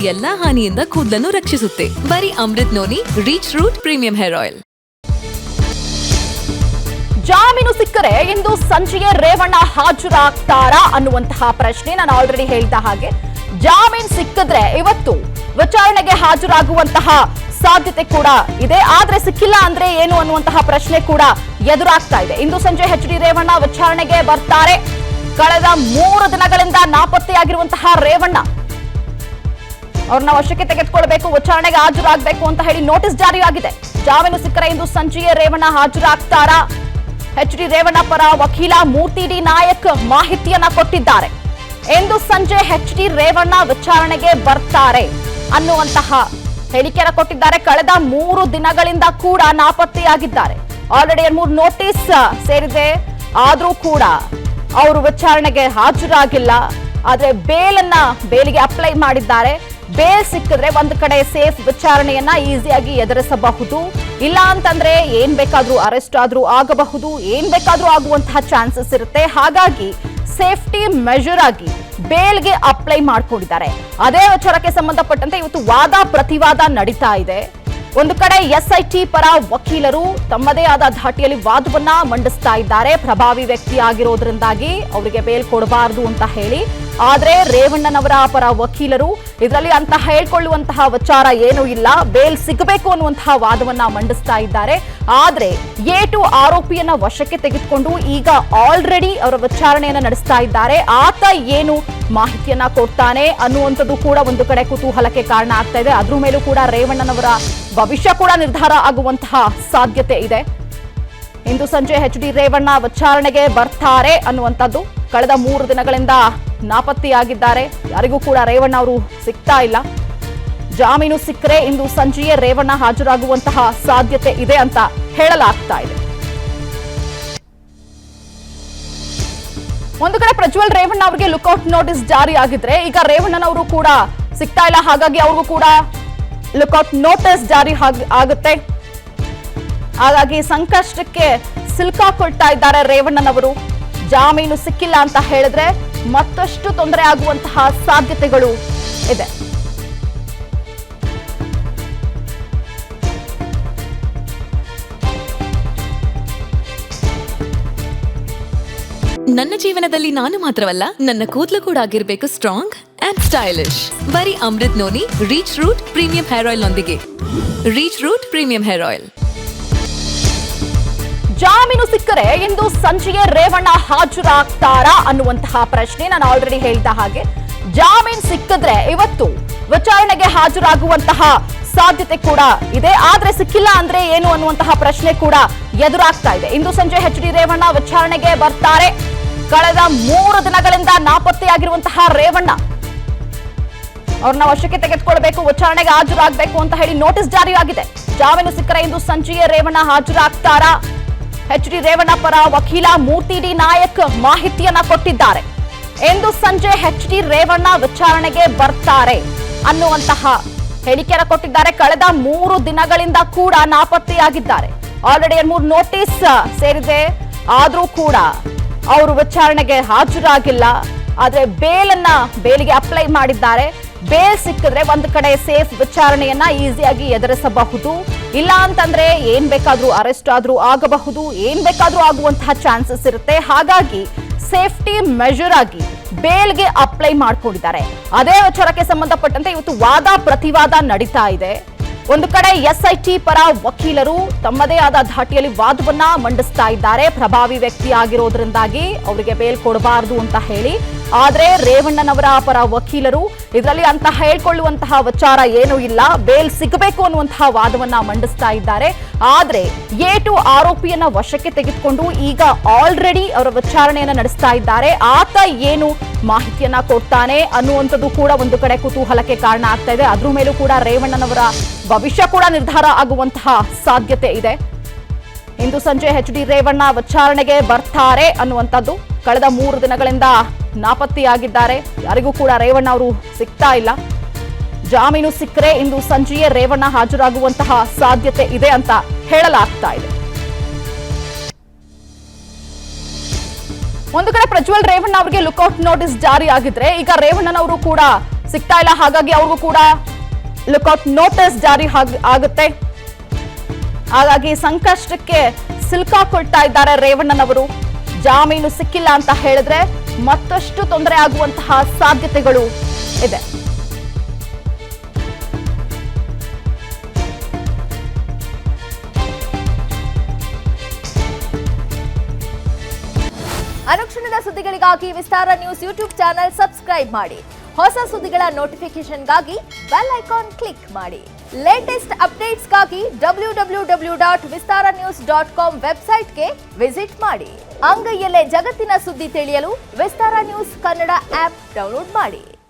ಎಲ್ಲಾ ಹಾನಿಯಿಂದ ಕೂದಲನ್ನು ರಕ್ಷಿಸುತ್ತೆ. ಬರೀ Amrit noni reach root premium hair oil. ಜಾಮೀನು ಸಿಕ್ಕರೆ ಇಂದು ಸಂಜೆಯೇ ರೇವಣ್ಣ ಹಾಜರಾಗ್ತಾರಾ ಅನ್ನುವಂತಹ ಪ್ರಶ್ನೆ. ನಾನು ಆಲ್ರೆಡಿ ಹೇಳಿದ ಹಾಗೆ ಜಾಮೀನು ಸಿಕ್ಕಿದ್ರೆ ಇವತ್ತು ವಿಚಾರಣೆಗೆ ಹಾಜರಾಗುವಂತಹ ಸಾಧ್ಯತೆ ಕೂಡ ಇದೆ. ಆದ್ರೆ ಸಿಕ್ಕಿಲ್ಲ ಅಂದ್ರೆ ಏನು ಅನ್ನುವಂತಹ ಪ್ರಶ್ನೆ ಕೂಡ ಎದುರಾಗ್ತಾ ಇದೆ. ಇಂದು ಸಂಜೆ ಎಚ್.ಡಿ. ರೇವಣ್ಣ ವಿಚಾರಣೆಗೆ ಬರ್ತಾರೆ. ಕಳೆದ 3 ದಿನಗಳಿಂದ ನಾಪತ್ತೆಯಾಗಿರುವಂತಹ ರೇವಣ್ಣ ಅವ್ರನ್ನ ವಶಕ್ಕೆ ತೆಗೆದುಕೊಳ್ಬೇಕು, ವಿಚಾರಣೆಗೆ ಹಾಜರಾಗಬೇಕು ಅಂತ ಹೇಳಿ ನೋಟಿಸ್ ಜಾರಿಯಾಗಿದೆ. ಜಾಮೀನು ಸಿಕ್ಕರೆ ಇಂದು ಸಂಜೆಯೇ ರೇವಣ್ಣ ಹಾಜರಾಗ್ತಾರಾ? ಎಚ್.ಡಿ. ರೇವಣ್ಣ ಪರ ವಕೀಲ ಮೂರ್ತಿ ಡಿ ನಾಯಕ್ ಮಾಹಿತಿಯನ್ನ ಕೊಟ್ಟಿದ್ದಾರೆ. ಇಂದು ಸಂಜೆ ಎಚ್.ಡಿ. ರೇವಣ್ಣ ವಿಚಾರಣೆಗೆ ಬರ್ತಾರೆ ಅನ್ನುವಂತಹ ಹೇಳಿಕೆಯನ್ನು ಕೊಟ್ಟಿದ್ದಾರೆ. ಕಳೆದ 3 ದಿನಗಳಿಂದ ಕೂಡ ನಾಪತ್ತೆಯಾಗಿದ್ದಾರೆ. ಆಲ್ರೆಡಿ 3 ನೋಟಿಸ್ ಸೇರಿದೆ, ಆದ್ರೂ ಕೂಡ ಅವರು ವಿಚಾರಣೆಗೆ ಹಾಜರಾಗಿಲ್ಲ. ಆದ್ರೆ ಬೇಲಿಗೆ ಅಪ್ಲೈ ಮಾಡಿದ್ದಾರೆ. ಬೇಲ್ ಸಿಕ್ಕಿದ್ರೆ ಒಂದು ಕಡೆ ಸೇಫ್ ವಿಚಾರಣೆಯನ್ನ ಈಸಿಯಾಗಿ ಎದುರಿಸಬಹುದು. ಇಲ್ಲ ಅಂತಂದ್ರೆ ಏನ್ ಬೇಕಾದ್ರೂ ಅರೆಸ್ಟ್ ಆದ್ರೂ ಆಗಬಹುದು, ಏನ್ ಬೇಕಾದ್ರೂ ಆಗುವಂತಹ ಚಾನ್ಸಸ್ ಇರುತ್ತೆ. ಹಾಗಾಗಿ ಸೇಫ್ಟಿ ಮೆಜರ್ ಆಗಿ ಬೇಲ್ಗೆ ಅಪ್ಲೈ ಮಾಡ್ಕೊಂಡಿದ್ದಾರೆ. ಅದೇ ವಿಚಾರಕ್ಕೆ ಸಂಬಂಧಪಟ್ಟಂತೆ ಇವತ್ತು ವಾದ ಪ್ರತಿವಾದ ನಡೀತಾ ಇದೆ. ಒಂದು ಕಡೆ ಎಸ್ಐಟಿ ಪರ ವಕೀಲರು ತಮ್ಮದೇ ಆದ ಧಾಟಿಯಲ್ಲಿ ವಾದವನ್ನ ಮಂಡಿಸ್ತಾ ಇದ್ದಾರೆ. ಪ್ರಭಾವಿ ವ್ಯಕ್ತಿ ಆಗಿರೋದ್ರಿಂದಾಗಿ ಅವರಿಗೆ ಬೇಲ್ ಕೊಡಬಾರದು ಅಂತ ಹೇಳಿ. ಆದ್ರೆ ರೇವಣ್ಣನವರ ಪರ ವಕೀಲರು ಇದರಲ್ಲಿ ಅಂತ ಹೇಳ್ಕೊಳ್ಳುವಂತಹ ವಿಚಾರ ಏನೂ ಇಲ್ಲ, ಬೇಲ್ ಸಿಗಬೇಕು ಅನ್ನುವಂತಹ ವಾದವನ್ನ ಮಂಡಿಸ್ತಾ ಇದ್ದಾರೆ. ಆದ್ರೆ A2 ಆರೋಪಿಯನ್ನ ವಶಕ್ಕೆ ತೆಗೆದುಕೊಂಡು ಈಗ ಆಲ್ರೆಡಿ ಅವರ ವಿಚಾರಣೆಯನ್ನ ನಡೆಸ್ತಾ ಇದ್ದಾರೆ. ಆತ ಏನು ಮಾಹಿತಿಯನ್ನ ಕೊಡ್ತಾನೆ ಅನ್ನುವಂಥದ್ದು ಕೂಡ ಒಂದು ಕಡೆ ಕುತೂಹಲಕ್ಕೆ ಕಾರಣ ಆಗ್ತಾ ಇದೆ. ಅದ್ರ ಮೇಲೂ ಕೂಡ ರೇವಣ್ಣನವರ ಭವಿಷ್ಯ ಕೂಡ ನಿರ್ಧಾರ ಆಗುವಂತಹ ಸಾಧ್ಯತೆ ಇದೆ. ಇಂದು ಸಂಜೆ ಎಚ್.ಡಿ. ರೇವಣ್ಣ ವಿಚಾರಣೆಗೆ ಬರ್ತಾರೆ ಅನ್ನುವಂಥದ್ದು. ಕಳೆದ 3 ದಿನಗಳಿಂದ ನಾಪತ್ತೆಯಾಗಿದ್ದಾರೆ. ಯಾರಿಗೂ ಕೂಡ ರೇವಣ್ಣ ಅವರು ಸಿಗ್ತಾ ಇಲ್ಲ. ಜಾಮೀನು ಸಿಕ್ಕರೆ ಇಂದು ಸಂಜೆಯೇ ರೇವಣ್ಣ ಹಾಜರಾಗುವಂತಹ ಸಾಧ್ಯತೆ ಇದೆ ಅಂತ ಹೇಳಲಾಗ್ತಾ ಇದೆ. ಒಂದು ಕಡೆ ಪ್ರಜ್ವಲ್ ರೇವಣ್ಣ ಅವರಿಗೆ ಲುಕ್ಔಟ್ ನೋಟಿಸ್ ಜಾರಿ ಆಗಿದ್ರೆ ಈಗ ರೇವಣ್ಣನವರು ಕೂಡ ಸಿಗ್ತಾ ಇಲ್ಲ. ಹಾಗಾಗಿ ಅವ್ರಿಗೂ ಕೂಡ ಲುಕ್ಔಟ್ ನೋಟಿಸ್ ಜಾರಿ ಆಗುತ್ತೆ. ಹಾಗಾಗಿ ಸಂಕಷ್ಟಕ್ಕೆ ಸಿಲುಕಾಕೊಳ್ತಾ ಇದ್ದಾರೆ ರೇವಣ್ಣನವರು. ಜಾಮೀನು ಸಿಕ್ಕಿಲ್ಲ ಅಂತ ಹೇಳಿದ್ರೆ ಮತ್ತಷ್ಟು ತೊಂದರೆ ಆಗುವಂತಹ ಸಾಧ್ಯತೆಗಳು ಇದೆ. ನನ್ನ ಜೀವನದಲ್ಲಿ ನಾನು ಮಾತ್ರವಲ್ಲ, ನನ್ನ ಕೂದಲು ಕೂಡ ಆಗಿರ್ಬೇಕು ಸ್ಟ್ರಾಂಗ್ ಅಂಡ್ ಸ್ಟೈಲಿಶ್. ಬರೀ Amrit noni reach root premium hair oil ನೊಂದಿಗೆ. Reach root premium hair oil. ಜಾಮೀನು ಸಿಕ್ಕರೆ ಇಂದು ಸಂಜೆಯೇ ರೇವಣ್ಣ ಹಾಜರಾಗ್ತಾರಾ ಅನ್ನುವಂತಹ ಪ್ರಶ್ನೆ. ನಾನು ಆಲ್ರೆಡಿ ಹೇಳಿದ ಹಾಗೆ ಜಾಮೀನು ಸಿಕ್ಕಿದ್ರೆ ಇವತ್ತು ವಿಚಾರಣೆಗೆ ಹಾಜರಾಗುವಂತಹ ಸಾಧ್ಯತೆ ಕೂಡ ಇದೆ. ಆದ್ರೆ ಸಿಕ್ಕಿಲ್ಲ ಅಂದ್ರೆ ಏನು ಅನ್ನುವಂತಹ ಪ್ರಶ್ನೆ ಕೂಡ ಎದುರಾಗ್ತಾ ಇದೆ. ಇಂದು ಸಂಜೆ ಎಚ್.ಡಿ. ರೇವಣ್ಣ ವಿಚಾರಣೆಗೆ ಬರ್ತಾರೆ. ಕಳೆದ 3 ದಿನಗಳಿಂದ ನಾಪತ್ತೆಯಾಗಿರುವಂತಹ ರೇವಣ್ಣ ಅವ್ರನ್ನ ವಶಕ್ಕೆ ತೆಗೆದುಕೊಳ್ಬೇಕು, ವಿಚಾರಣೆಗೆ ಹಾಜರಾಗಬೇಕು ಅಂತ ಹೇಳಿ ನೋಟಿಸ್ ಜಾರಿಯಾಗಿದೆ. ಜಾಮೀನು ಸಿಕ್ಕರೆ ಇಂದು ಸಂಜೆಯೇ ರೇವಣ್ಣ ಹಾಜರಾಗ್ತಾರಾ? ಎಚ್.ಡಿ. ರೇವಣ್ಣ ಪರ ವಕೀಲ ಮೂರ್ತಿ ಡಿ ನಾಯಕ್ ಮಾಹಿತಿಯನ್ನ ಕೊಟ್ಟಿದ್ದಾರೆ. ಇಂದು ಸಂಜೆ ಎಚ್.ಡಿ. ರೇವಣ್ಣ ವಿಚಾರಣೆಗೆ ಬರ್ತಾರೆ ಅನ್ನುವಂತಹ ಹೇಳಿಕೆಯನ್ನು ಕೊಟ್ಟಿದ್ದಾರೆ. ಕಳೆದ 3 ದಿನಗಳಿಂದ ಕೂಡ ನಾಪತ್ತೆಯಾಗಿದ್ದಾರೆ. ಆಲ್ರೆಡಿ 3 ನೋಟಿಸ್ ಸೇರಿದೆ, ಆದ್ರೂ ಕೂಡ ಅವರು ವಿಚಾರಣೆಗೆ ಹಾಜರಾಗಿಲ್ಲ. ಆದ್ರೆ ಬೇಲಿಗೆ ಅಪ್ಲೈ ಮಾಡಿದ್ದಾರೆ. ಬೇಲ್ ಸಿಕ್ಕಿದ್ರೆ ಒಂದು ಕಡೆ ಸೇಫ್ ವಿಚಾರಣೆಯನ್ನ ಈಸಿಯಾಗಿ ಎದುರಿಸಬಹುದು. ಇಲ್ಲ ಅಂತಂದ್ರೆ ಏನ್ ಬೇಕಾದ್ರೂ ಅರೆಸ್ಟ್ ಆದ್ರೂ ಆಗಬಹುದು, ಏನ್ ಬೇಕಾದ್ರೂ ಆಗುವಂತಹ ಚಾನ್ಸಸ್ ಇರುತ್ತೆ. ಹಾಗಾಗಿ ಸೇಫ್ಟಿ ಮೆಜರ್ ಆಗಿ ಬೇಲ್ಗೆ ಅಪ್ಲೈ ಮಾಡ್ಕೊಂಡಿದ್ದಾರೆ. ಅದೇ ವಿಚಾರಕ್ಕೆ ಸಂಬಂಧಪಟ್ಟಂತೆ ಇವತ್ತು ವಾದ ಪ್ರತಿವಾದ ನಡೀತಾ ಇದೆ. ಒಂದು ಕಡೆ ಎಸ್ಐಟಿ ಪರ ವಕೀಲರು ತಮ್ಮದೇ ಆದ ಧಾಟಿಯಲ್ಲಿ ವಾದವನ್ನ ಮಂಡಿಸ್ತಾ ಇದ್ದಾರೆ. ಪ್ರಭಾವಿ ವ್ಯಕ್ತಿ ಆಗಿರೋದ್ರಿಂದಾಗಿ ಅವರಿಗೆ ಬೇಲ್ ಕೊಡಬಾರದು ಅಂತ ಹೇಳಿ. ಆದ್ರೆ ರೇವಣ್ಣನವರ ಪರ ವಕೀಲರು ಇದರಲ್ಲಿ ಅಂತ ಹೇಳ್ಕೊಳ್ಳುವಂತಹ ವಿಚಾರ ಏನೂ ಇಲ್ಲ, ಬೇಲ್ ಸಿಗಬೇಕು ಅನ್ನುವಂತಹ ವಾದವನ್ನ ಮಂಡಿಸ್ತಾ ಇದ್ದಾರೆ. ಆದ್ರೆ A2 ಆರೋಪಿಯನ್ನ ವಶಕ್ಕೆ ತೆಗೆದುಕೊಂಡು ಈಗ ಆಲ್ರೆಡಿ ಅವರ ವಿಚಾರಣೆಯನ್ನ ನಡೆಸ್ತಾ ಇದ್ದಾರೆ. ಆತ ಏನು ಮಾಹಿತಿಯನ್ನ ಕೊಡ್ತಾನೆ ಅನ್ನುವಂಥದ್ದು ಕೂಡ ಒಂದು ಕಡೆ ಕುತೂಹಲಕ್ಕೆ ಕಾರಣ ಆಗ್ತಾ ಇದೆ. ಅದ್ರ ಮೇಲೂ ಕೂಡ ರೇವಣ್ಣನವರ ಭವಿಷ್ಯ ಕೂಡ ನಿರ್ಧಾರ ಆಗುವಂತಹ ಸಾಧ್ಯತೆ ಇದೆ. ಇಂದು ಸಂಜೆ ಎಚ್.ಡಿ. ರೇವಣ್ಣ ವಿಚಾರಣೆಗೆ ಬರ್ತಾರೆ ಅನ್ನುವಂಥದ್ದು. ಕಳೆದ 3 ದಿನಗಳಿಂದ ನಾಪತ್ತೆಯಾಗಿದ್ದಾರೆ. ಯಾರಿಗೂ ಕೂಡ ರೇವಣ್ಣ ಅವರು ಸಿಗ್ತಾ ಇಲ್ಲ. ಜಾಮೀನು ಸಿಕ್ಕರೆ ಇಂದು ಸಂಜೆಯೇ ರೇವಣ್ಣ ಹಾಜರಾಗುವಂತಹ ಸಾಧ್ಯತೆ ಇದೆ ಅಂತ ಹೇಳಲಾಗ್ತಾ ಇದೆ. ಒಂದು ಕಡೆ ಪ್ರಜ್ವಲ್ ರೇವಣ್ಣ ಅವರಿಗೆ ಲುಕ್ಔಟ್ ನೋಟಿಸ್ ಜಾರಿ ಆಗಿದ್ರೆ ಈಗ ರೇವಣ್ಣನವರು ಕೂಡ ಸಿಗ್ತಾ ಇಲ್ಲ. ಹಾಗಾಗಿ ಅವ್ರಿಗೂ ಕೂಡ ಲುಕ್ಔಟ್ ನೋಟಿಸ್ ಜಾರಿ ಆಗುತ್ತೆ. ಹಾಗಾಗಿ ಸಂಕಷ್ಟಕ್ಕೆ ಸಿಲುಕಾಕೊಳ್ತಾ ಇದ್ದಾರೆ ರೇವಣ್ಣನವರು. ಜಾಮೀನು ಸಿಕ್ಕಿಲ್ಲ ಅಂತ ಹೇಳಿದ್ರೆ ಮತ್ತಷ್ಟು ತೊಂದರೆ ಆಗುವಂತಹ ಸಾಧ್ಯತೆಗಳು ಇದೆ. ಅನುಕ್ಷಣದ ಸುದ್ದಿಗಳಿಗಾಗಿ ವಿಸ್ತಾರ ನ್ಯೂಸ್ ಯೂಟ್ಯೂಬ್ ಚಾನೆಲ್ ಸಬ್ಸ್ಕ್ರೈಬ್ ಮಾಡಿ. ಹೊಸ ಸುದ್ದಿಗಳ ನೋಟಿಫಿಕೇಶನ್ಗಾಗಿ ಬೆಲ್ ಐಕಾನ್ ಕ್ಲಿಕ್ ಮಾಡಿ. ಲೇಟೆಸ್ಟ್ ಅಪ್ಡೇಟ್ಸ್ಗಾಗಿ www.vistaranews.com ವೆಬ್ಸೈಟ್ಗೆ ವಿಸಿಟ್ ಮಾಡಿ. ಅಂಗೈಯಲ್ಲೇ ಜಗತ್ತಿನ ಸುದ್ದಿ ತಿಳಿಯಲು ವಿಸ್ತಾರ ನ್ಯೂಸ್ ಕನ್ನಡ ಆಪ್ ಡೌನ್ಲೋಡ್ ಮಾಡಿ.